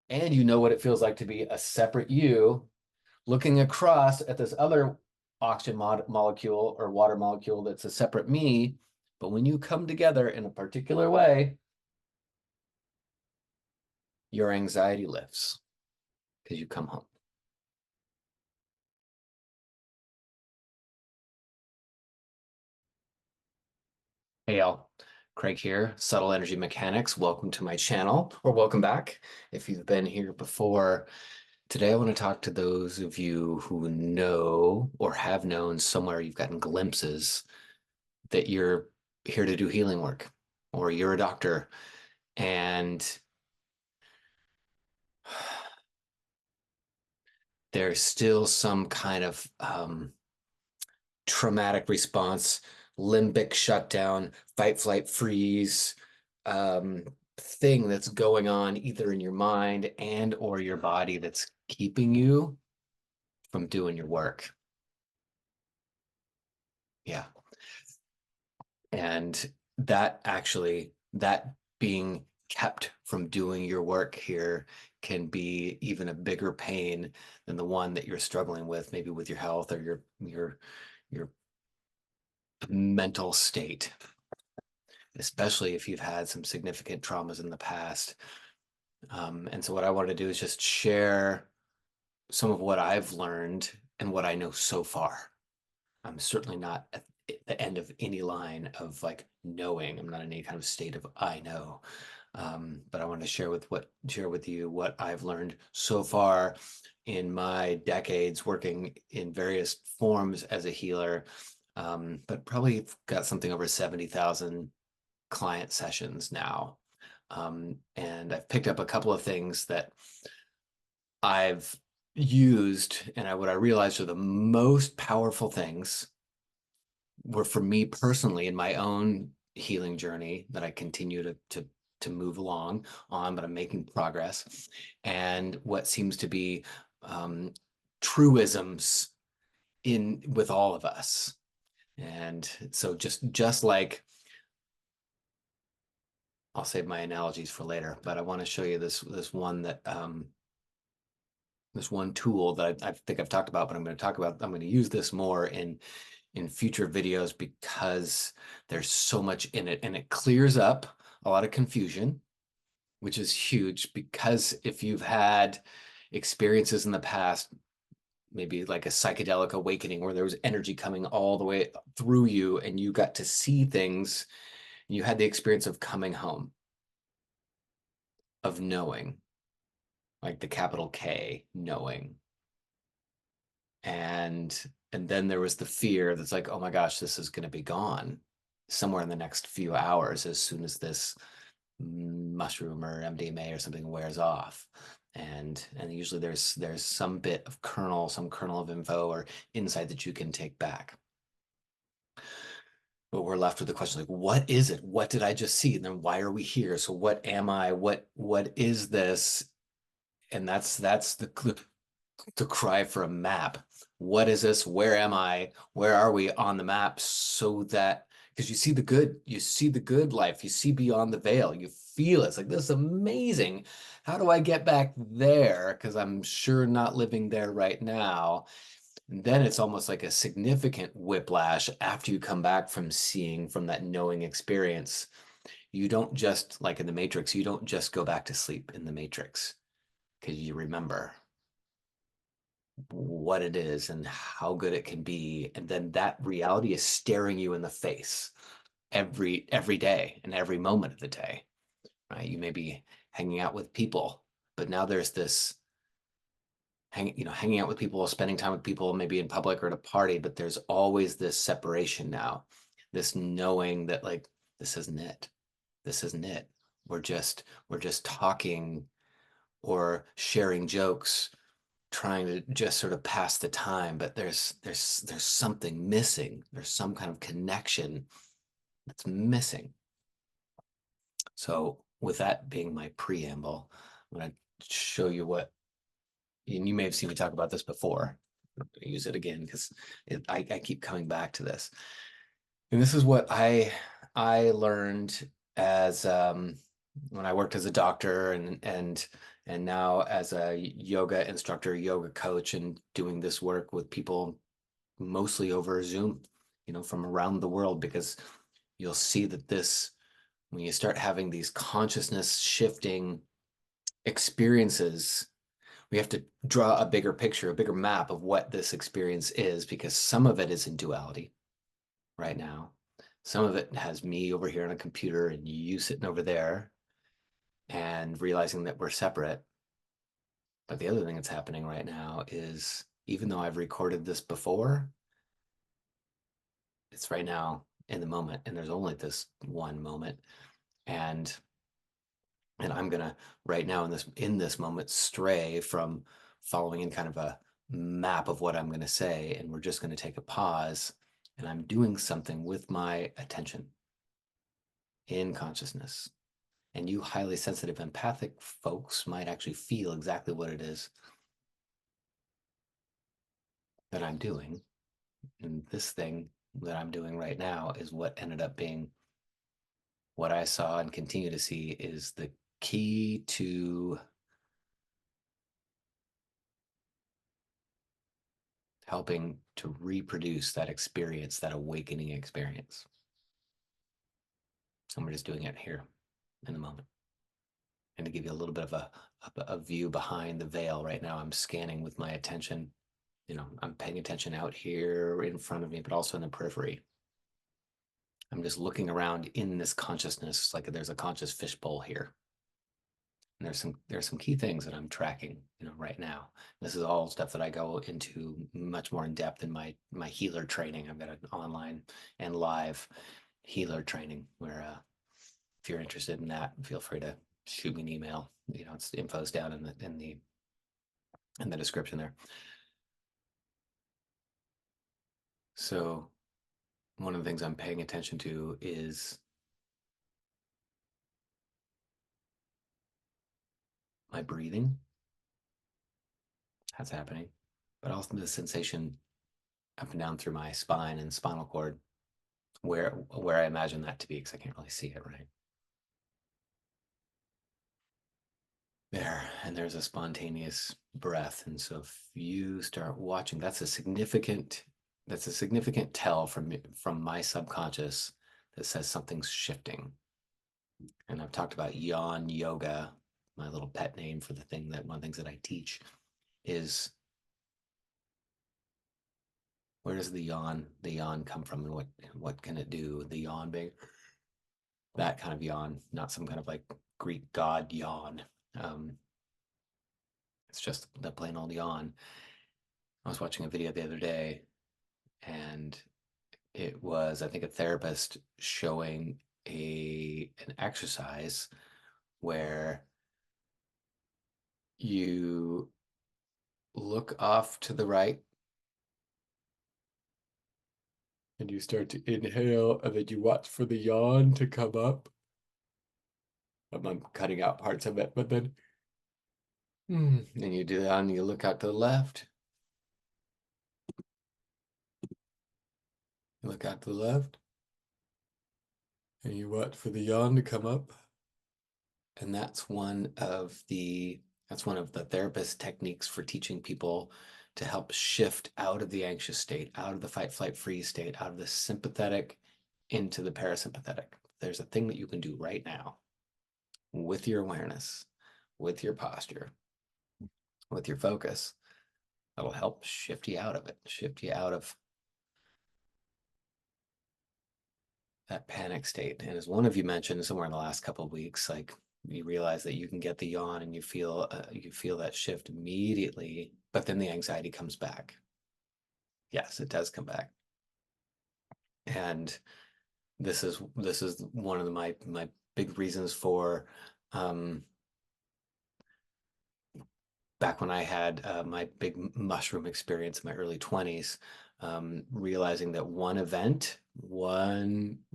and you know what it feels like to be a separate you looking across at this other oxygen molecule or water molecule that's a separate me. But when you come together in a particular way, your anxiety lifts because you come home. Hey, all. Craig here, Subtle Energy Mechanics. Welcome to my channel, or welcome back if you've been here before. Today, I want to talk to those of you who know or have known somewhere you've gotten glimpses that you're here to do healing work, or you're a doctor, and there's still some kind of traumatic response, limbic shutdown, fight, flight, freeze thing that's going on either in your mind and or your body that's keeping you from doing your work. Yeah. And that being kept from doing your work here can be even a bigger pain than the one that you're struggling with, maybe with your health or your mental state, especially if you've had some significant traumas in the past. And so what I wanted to do is just share some of what I've learned and what I know so far. I'm certainly not at the end of any line of like knowing. I'm not in any kind of state of I know. But I want to share with you what I've learned so far in my decades working in various forms as a healer. But probably got something over 70,000 client sessions now. And I've picked up a couple of things that I've used, and what I realized are the most powerful things were for me personally in my own healing journey that I continue to move along on, but I'm making progress. And what seems to be truisms in with all of us. And so just like I'll save my analogies for later, but I want to show you this one that this one tool that I think I've talked about, but I'm going to use this more in future videos because there's so much in it, and it clears up a lot of confusion, which is huge because if you've had experiences in the past, maybe like a psychedelic awakening where there was energy coming all the way through you and you got to see things, and you had the experience of coming home, of knowing, like the capital K, knowing. And then there was the fear that's like, oh my gosh, this is going to be gone somewhere in the next few hours as soon as this mushroom or MDMA or something wears off. And usually there's some bit of some kernel of info or insight that you can take back. But we're left with the question like, what is it? What did I just see? And then why are we here? So what am I? What is this? And that's the cry for a map. What is this? Where am I? Where are we on the map? So that because you see the good life, you see beyond the veil, you feel it. It's like, this is amazing. How do I get back there? Because I'm sure not living there right now. And then it's almost like a significant whiplash after you come back from seeing, from that knowing experience. You don't just, like in the Matrix, you don't just go back to sleep in the Matrix because you remember what it is and how good it can be, and then that reality is staring you in the face every day and every moment of the day, right? You may be hanging out with people, but now there's this hanging out with people, spending time with people, maybe in public or at a party, but there's always this separation now, this knowing that like, this isn't it, this isn't it. We're just talking or sharing jokes, trying to just sort of pass the time, but there's something missing. There's some kind of connection that's missing. So with that being my preamble, I'm going to show you what, and you may have seen me talk about this before. I'm going to use it again because I keep coming back to this. And this is what I learned as when I worked as a doctor and And now as a yoga instructor, yoga coach, and doing this work with people mostly over Zoom, from around the world, because you'll see that when you start having these consciousness shifting experiences, we have to draw a bigger picture, a bigger map of what this experience is, because some of it is in duality right now. Some of it has me over here on a computer and you sitting over there, and realizing that we're separate. But the other thing that's happening right now is, even though I've recorded this before, it's right now in the moment, and there's only this one moment. And I'm gonna right now in this moment stray from following in kind of a map of what I'm gonna say, and we're just gonna take a pause, and I'm doing something with my attention in consciousness. And you highly sensitive, empathic folks might actually feel exactly what it is that I'm doing. And this thing that I'm doing right now is what ended up being what I saw and continue to see is the key to helping to reproduce that experience, that awakening experience. And we're just doing it here in the moment. And to give you a little bit of a view behind the veil right now, I'm scanning with my attention. I'm paying attention out here in front of me, but also in the periphery. I'm just looking around in this consciousness, like there's a conscious fishbowl here. And there's some key things that I'm tracking, right now. This is all stuff that I go into much more in depth in my healer training. I've got an online and live healer training where if you're interested in that, feel free to shoot me an email. It's info's down in the description there. So one of the things I'm paying attention to is my breathing. That's happening, but also the sensation up and down through my spine and spinal cord, where I imagine that to be, because I can't really see it right there. And there's a spontaneous breath. And so if you start watching, that's a significant tell from my subconscious that says something's shifting. And I've talked about yawn yoga. My little pet name for one of the things that I teach is, where does the yawn come from, and what can it do? The yawn being that kind of yawn, not some kind of like Greek god yawn. It's just the plain old yawn. I was watching a video the other day, and it was, I think, a therapist showing an exercise where you look off to the right and you start to inhale, and then you watch for the yawn to come up. I'm cutting out parts of it, but then and you do that, and you look out to the left. You look out to the left, and you watch for the yawn to come up. And that's one of the therapist techniques for teaching people to help shift out of the anxious state, out of the fight, flight, freeze state, out of the sympathetic into the parasympathetic. There's a thing that you can do right now with your awareness, with your posture, with your focus, that'll help shift you out of it, shift you out of that panic state. And as one of you mentioned somewhere in the last couple of weeks, like, you realize that you can get the yawn and you feel that shift immediately, but then the anxiety comes back. Yes, it does come back. And this is one of my big reasons for back when I had my big mushroom experience in my early 20s, realizing that one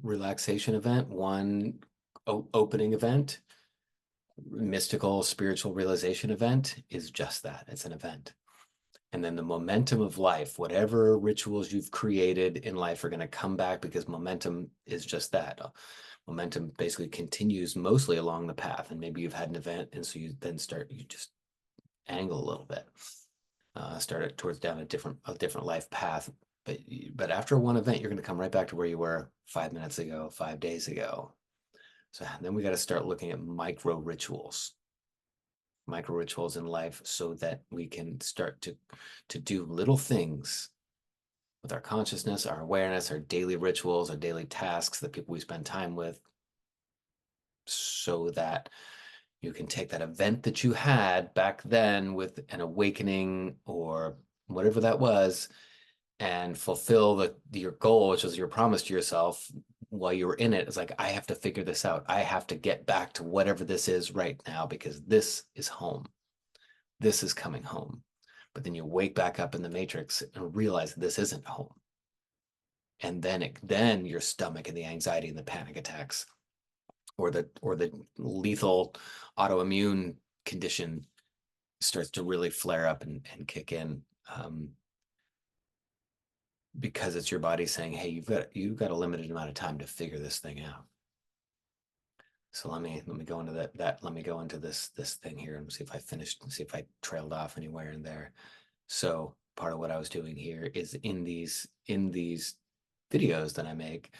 relaxation event, one opening event, mystical spiritual realization event, is just that. It's an event. And then the momentum of life, whatever rituals you've created in life, are going to come back, because momentum is just that. Momentum basically continues mostly along the path, and maybe you've had an event, and so you just angle a little bit, start it towards down a different life path. But after one event, you're going to come right back to where you were 5 minutes ago, 5 days ago. So then we got to start looking at micro rituals in life, so that we can start to do little things with our consciousness, our awareness, our daily rituals, our daily tasks, the people we spend time with, so that you can take that event that you had back then with an awakening or whatever that was, and fulfill your goal, which was your promise to yourself while you were in it. It's like, I have to figure this out. I have to get back to whatever this is right now, because this is home. This is coming home. But then you wake back up in the matrix and realize this isn't home. And then your stomach and the anxiety and the panic attacks, or the lethal autoimmune condition starts to really flare up and kick in, because it's your body saying, hey, you've got a limited amount of time to figure this thing out. So let me go into let me go into this thing here and see if I trailed off anywhere in there. So part of what I was doing here is in these videos that I make,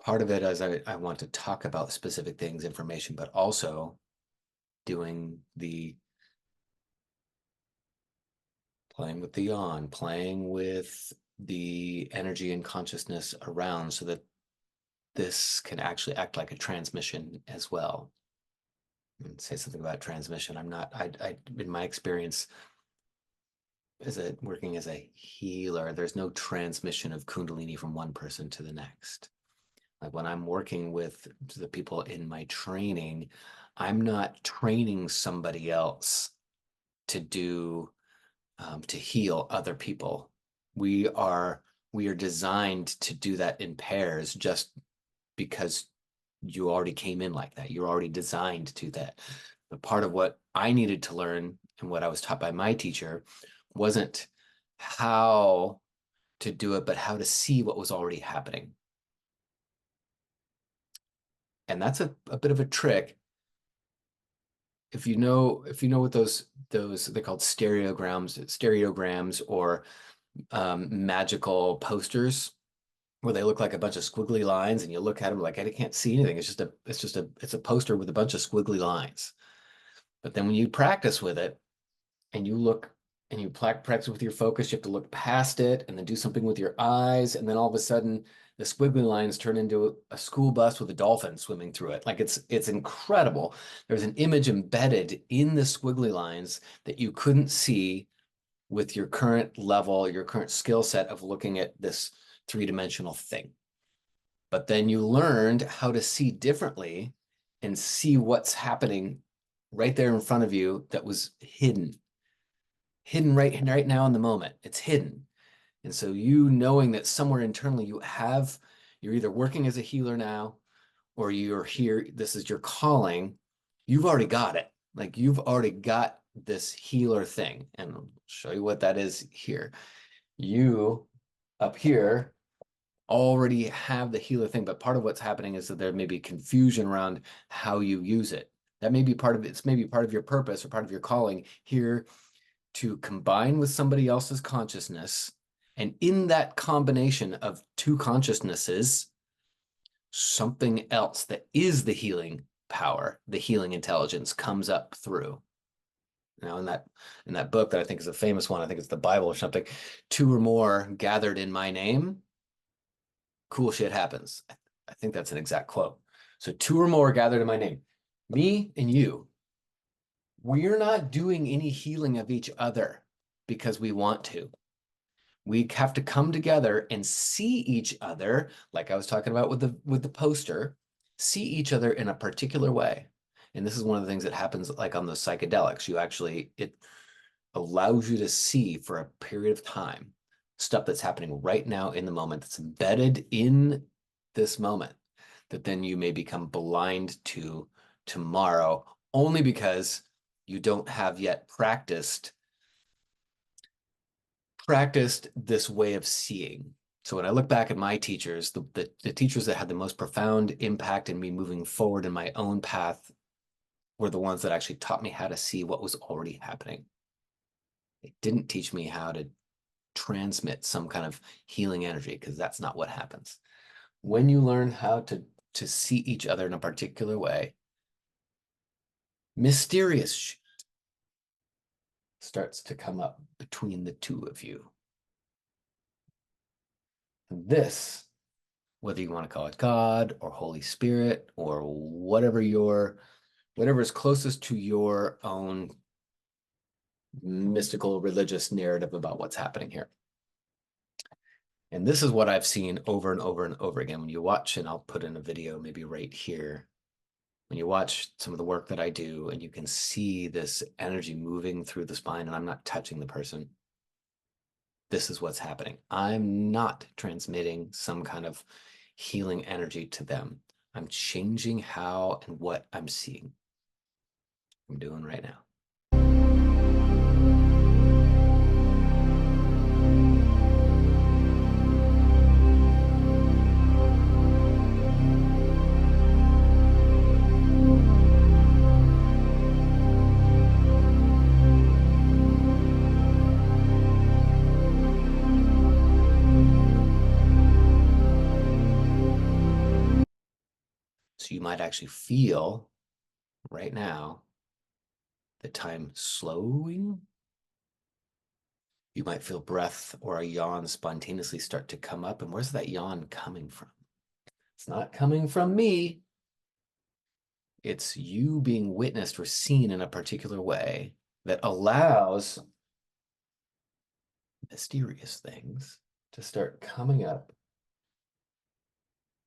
part of it is I want to talk about specific things, information, but also doing the playing with the yawn, playing with the energy and consciousness around, so that this can actually act like a transmission as well. And say something about transmission. In my experience, working as a healer, there's no transmission of Kundalini from one person to the next. Like when I'm working with the people in my training, I'm not training somebody else to heal other people. We are designed to do that in pairs, just because you already came in like that. You're already designed to that. But part of what I needed to learn, and what I was taught by my teacher, wasn't how to do it, but how to see what was already happening. And that's a bit of a trick. If you know what those they're called stereograms, or magical posters, where they look like a bunch of squiggly lines, and you look at them like, I can't see anything. It's a poster with a bunch of squiggly lines. But then when you practice with it, and you look and you practice with your focus, you have to look past it and then do something with your eyes, and then all of a sudden the squiggly lines turn into a school bus with a dolphin swimming through it. Like it's incredible. There's an image embedded in the squiggly lines that you couldn't see with your current level, your current skill set of looking at this three-dimensional thing. But then you learned how to see differently and see what's happening right there in front of you that was hidden right now in the moment. It's hidden. And so you knowing that somewhere internally you're either working as a healer now, or you're here, this is your calling, you've already got it. Like you've already got this healer thing. And I'll show you what that is here. You up here already have the healer thing, but part of what's happening is that there may be confusion around how you use it. That may be part of it. It's maybe part of your purpose or part of your calling here, to combine with somebody else's consciousness. And in that combination of two consciousnesses, something else that is the healing power, the healing intelligence, comes up through. Now, in that book that I think is a famous one, I think it's the Bible or something, 2 or more gathered in my name, cool shit happens. I think that's an exact quote. So 2 or more gathered in my name, me and you. We're not doing any healing of each other because we want to. We have to come together and see each other, like I was talking about with the poster, see each other in a particular way. And this is one of the things that happens like on those psychedelics. It allows you to see for a period of time stuff that's happening right now in the moment, that's embedded in this moment, that then you may become blind to tomorrow, only because you don't have yet practiced this way of seeing. So when I look back at my teachers, the teachers that had the most profound impact in me moving forward in my own path were the ones that actually taught me how to see what was already happening. They didn't teach me how to transmit some kind of healing energy, because that's not what happens. When you learn how to see each other in a particular way, mysterious starts to come up between the two of you. And this, whether you want to call it God or Holy Spirit or whatever is closest to your own mystical religious narrative about what's happening here. And this is what I've seen over and over and over again. When you watch, and I'll put in a video maybe right here, when you watch some of the work that I do and you can see this energy moving through the spine, and I'm not touching the person, this is what's happening. I'm not transmitting some kind of healing energy to them. I'm changing how and what I'm seeing. I'm doing right now. So you might actually feel right now the time slowing. You might feel breath or a yawn spontaneously start to come up. And where's that yawn coming from? It's not coming from me. It's you being witnessed or seen in a particular way that allows mysterious things to start coming up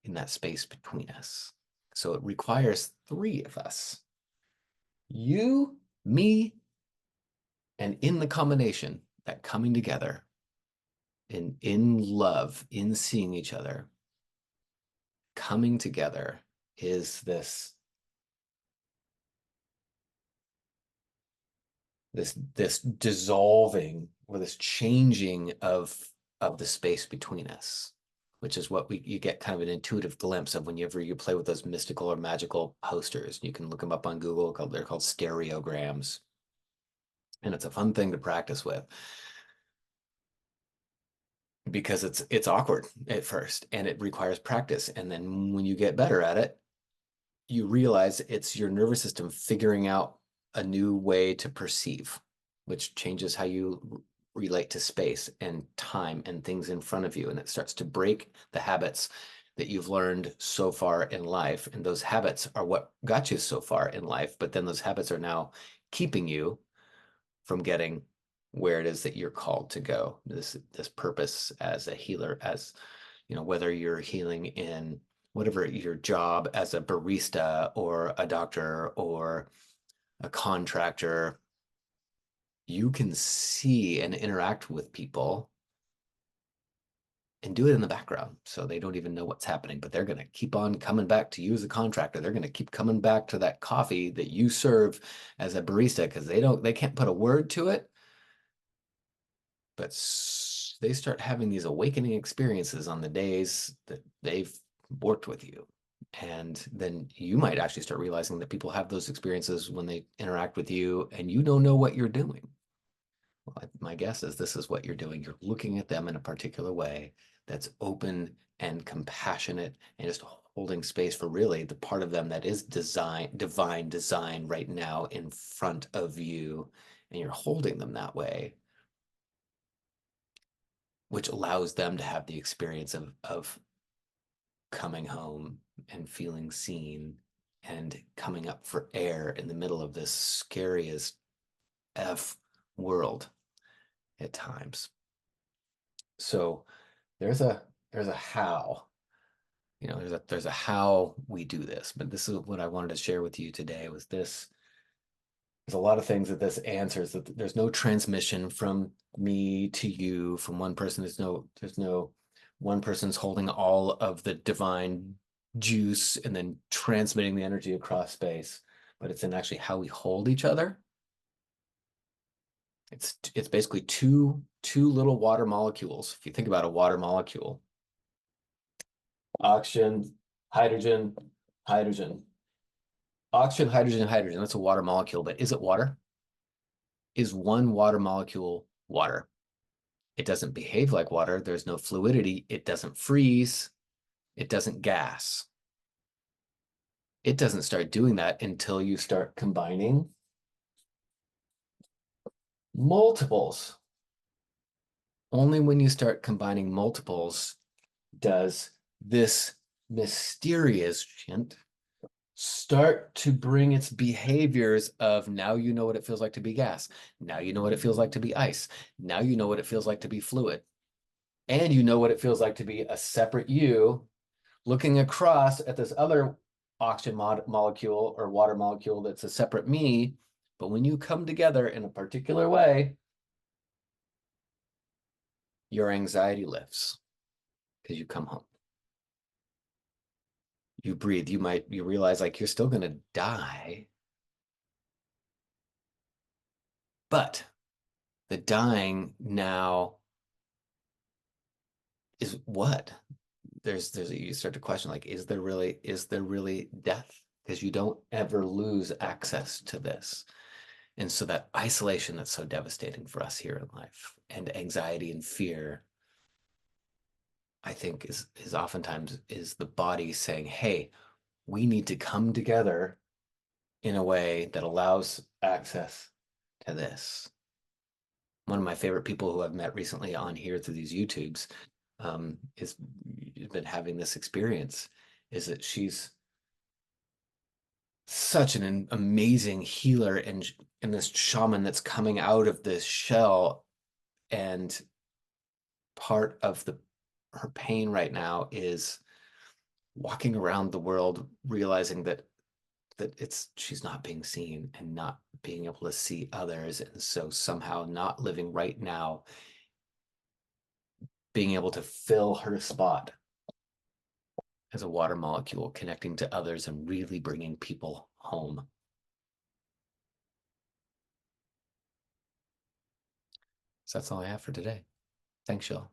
in that space between us. So it requires three of us: you, me, and in the combination, that coming together in love, in seeing each other, coming together is this dissolving or this changing of the space between us, which is what you get kind of an intuitive glimpse of whenever you play with those mystical or magical posters. You can look them up on Google. They're called stereograms, and it's a fun thing to practice with because it's awkward at first and it requires practice. And then when you get better at it, you realize it's your nervous system figuring out a new way to perceive, which changes how you relate to space and time and things in front of you. And it starts to break the habits that you've learned so far in life. And those habits are what got you so far in life. But then those habits are now keeping you from getting where it is that you're called to go. This purpose as a healer, as you know, whether you're healing in whatever your job as a barista or a doctor or a contractor, you can see and interact with people and do it in the background. So they don't even know what's happening, but they're going to keep on coming back to you as a contractor. They're going to keep coming back to that coffee that you serve as a barista because they can't put a word to it. But they start having these awakening experiences on the days that they've worked with you. And then you might actually start realizing that people have those experiences when they interact with you and you don't know what you're doing. Well, my guess is this is what you're doing. You're looking at them in a particular way that's open and compassionate and just holding space for really the part of them that is divine design right now in front of you. And you're holding them that way, which allows them to have the experience of coming home and feeling seen and coming up for air in the middle of this scariest F world at times. So there's a how, you know, there's a how we do this, but this is what I wanted to share with you today was this. There's a lot of things that this answers, that there's no transmission from me to you, from one person. There's no one person's holding all of the divine juice and then transmitting the energy across space, but it's in actually how we hold each other. It's basically two little water molecules. If you think about a water molecule, Oxygen, hydrogen, hydrogen. Oxygen, hydrogen, hydrogen. That's a water molecule, but is it water? Is one water molecule water? It doesn't behave like water. There's no fluidity. It doesn't freeze. It doesn't gas. It doesn't start doing that until you start combining multiples. Only when you start combining multiples does this mysterious shit start to bring its behaviors of now you know what it feels like to be gas. Now you know what it feels like to be ice. Now you know what it feels like to be fluid. And you know what it feels like to be a separate you looking across at this other oxygen molecule or water molecule that's a separate me. But when you come together in a particular way, your anxiety lifts because you come home. You breathe. You realize like you're still going to die. But the dying now is what? You start to question like, is there really death? Because you don't ever lose access to this. And so that isolation that's so devastating for us here in life and anxiety and fear, I think is oftentimes is the body saying, hey, we need to come together in a way that allows access to this. One of my favorite people who I've met recently on here through these YouTubes is been having this experience is that she's such an amazing healer and this shaman that's coming out of this shell, and part of her pain right now is walking around the world realizing that she's not being seen and not being able to see others, and so somehow not living right now, being able to fill her spot as a water molecule connecting to others and really bringing people home. So that's all I have for today. Thanks, y'all.